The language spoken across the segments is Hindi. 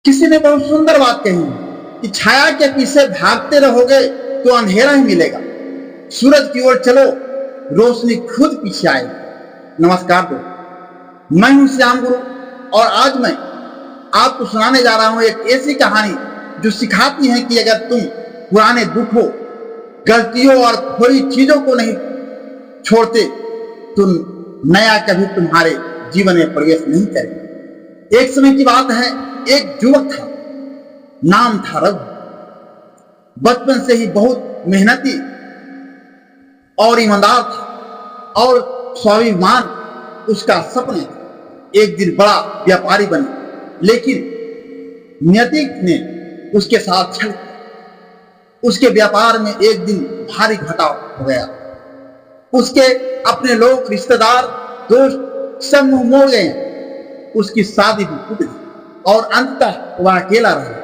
किसी ने बहुत सुंदर बात कही कि छाया के पीछे भागते रहोगे तो अंधेरा ही मिलेगा, सूरज की ओर चलो, रोशनी खुद पीछे आएगी। नमस्कार दोस्तों, मैं हूं श्याम गुरु और आज मैं आपको सुनाने जा रहा हूं एक ऐसी कहानी जो सिखाती है कि अगर तुम पुराने दुखों, गलतियों और खोई चीजों को नहीं छोड़ते तो नया कभी तुम्हारे जीवन में प्रवेश नहीं करेगा। एक समय की बात है, एक युवक था, नाम था रघु। बचपन से ही बहुत मेहनती और ईमानदार था और स्वाभिमान उसका सपना था एक दिन बड़ा व्यापारी बने, लेकिन नियति ने उसके साथ छल किया। उसके व्यापार में एक दिन भारी घाटा हो गया। उसके अपने लोग, रिश्तेदार, दोस्त सब मुंह मोड़ गए। उसकी शादी भी टूट गई और अंततः वह अकेला रहा।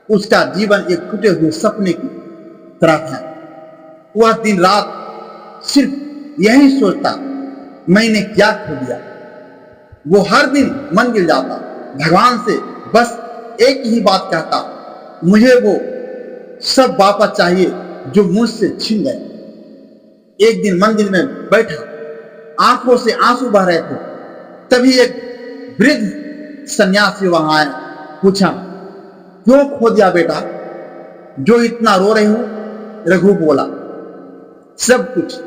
उसका जीवन एक टूटे हुए सपने की तरह था। वह दिन रात सिर्फ यही सोचता, मैंने क्या खो दिया। वो हर दिन मंदिर जाता, भगवान से बस एक ही बात कहता, मुझे वो सब वापस चाहिए जो मुझसे छीन गए। एक दिन मंदिर में बैठा, आंखों से आंसू बह रहे थे। तभी एक वृद्ध सन्यासी वहां आए, पूछा, क्यों खो दिया बेटा, जो इतना रो रहे हो? रघु बोला, सब कुछ,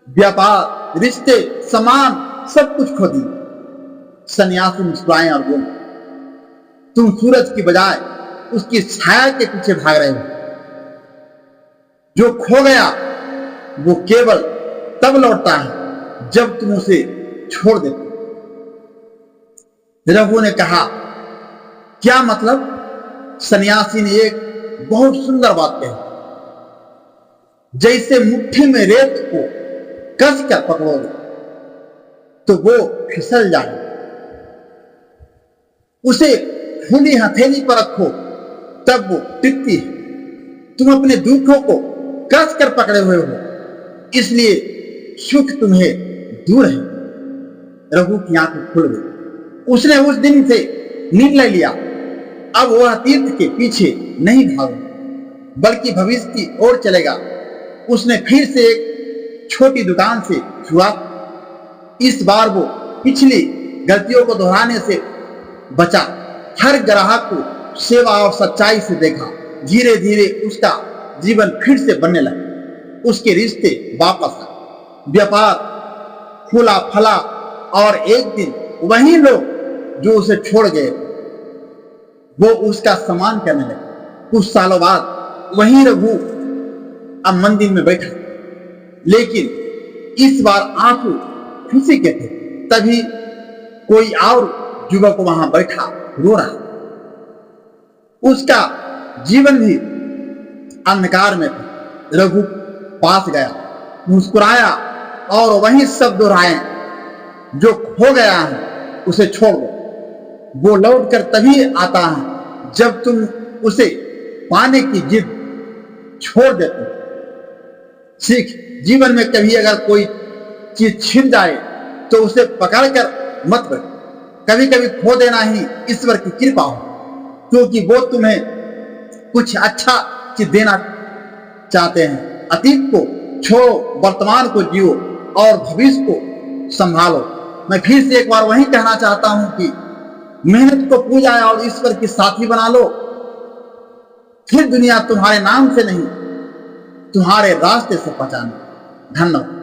व्यापार, रिश्ते, सामान, सब कुछ खो दी। सन्यासी मुस्कुराए और बोले, तुम सूरज की बजाय उसकी छाया के पीछे भाग रहे हो। जो खो गया वो केवल तब लौटता है जब तुम उसे छोड़ देते। रघु ने कहा, क्या मतलब? सन्यासी ने एक बहुत सुंदर बात कही, जैसे मुट्ठी में रेत को कस कर पकड़ोगे तो वो फिसल जाए, उसे खुली हथेली पर रखो तब वो टिकती है। तुम अपने दुखों को कस कर पकड़े हुए हो, इसलिए सुख तुम्हें दूर है। रघु की आंखें खुल गई। उसने उस दिन से निर्णय लिया, अब वह तीर्थ के पीछे नहीं भागेगा बल्कि भविष्य की ओर चलेगा। उसने फिर से एक छोटी दुकान से शुरुआत। इस बार वो पिछली गलतियों को दोहराने से बचा। हर ग्राहक को सेवा और सच्चाई से देखा। धीरे धीरे उसका जीवन फिर से बनने लगा। उसके रिश्ते वापस आए, व्यापार फूला फला और एक दिन वही लोग जो उसे छोड़ गए वो उसका सम्मान करने लगे। कुछ सालों बाद वही रघु अब मंदिर में बैठा, लेकिन इस बार आंसू खुशी के थे। तभी कोई और युवक वहां बैठा रो रहा। उसका जीवन भी अंधकार में था। रघु पास गया, मुस्कुराया और वही शब्द दोहराए, जो खो गया है उसे छोड़ दो। वो लौट कर तभी आता है जब तुम उसे पाने की जिद छोड़ देते हो। सीख, जीवन में कभी अगर कोई चीज छिन जाए तो उसे पकड़कर मत बैठो। कभी कभी खो देना ही ईश्वर की कृपा हो, क्योंकि वो तुम्हें कुछ अच्छा चीज देना चाहते हैं। अतीत को छोड़ो, वर्तमान को जियो और भविष्य को संभालो। मैं फिर से एक बार वही कहना चाहता हूं कि मेहनत को पूजा और ईश्वर की साथी बना लो, फिर दुनिया तुम्हारे नाम से नहीं तुम्हारे रास्ते से पहचाने। धन्यवाद।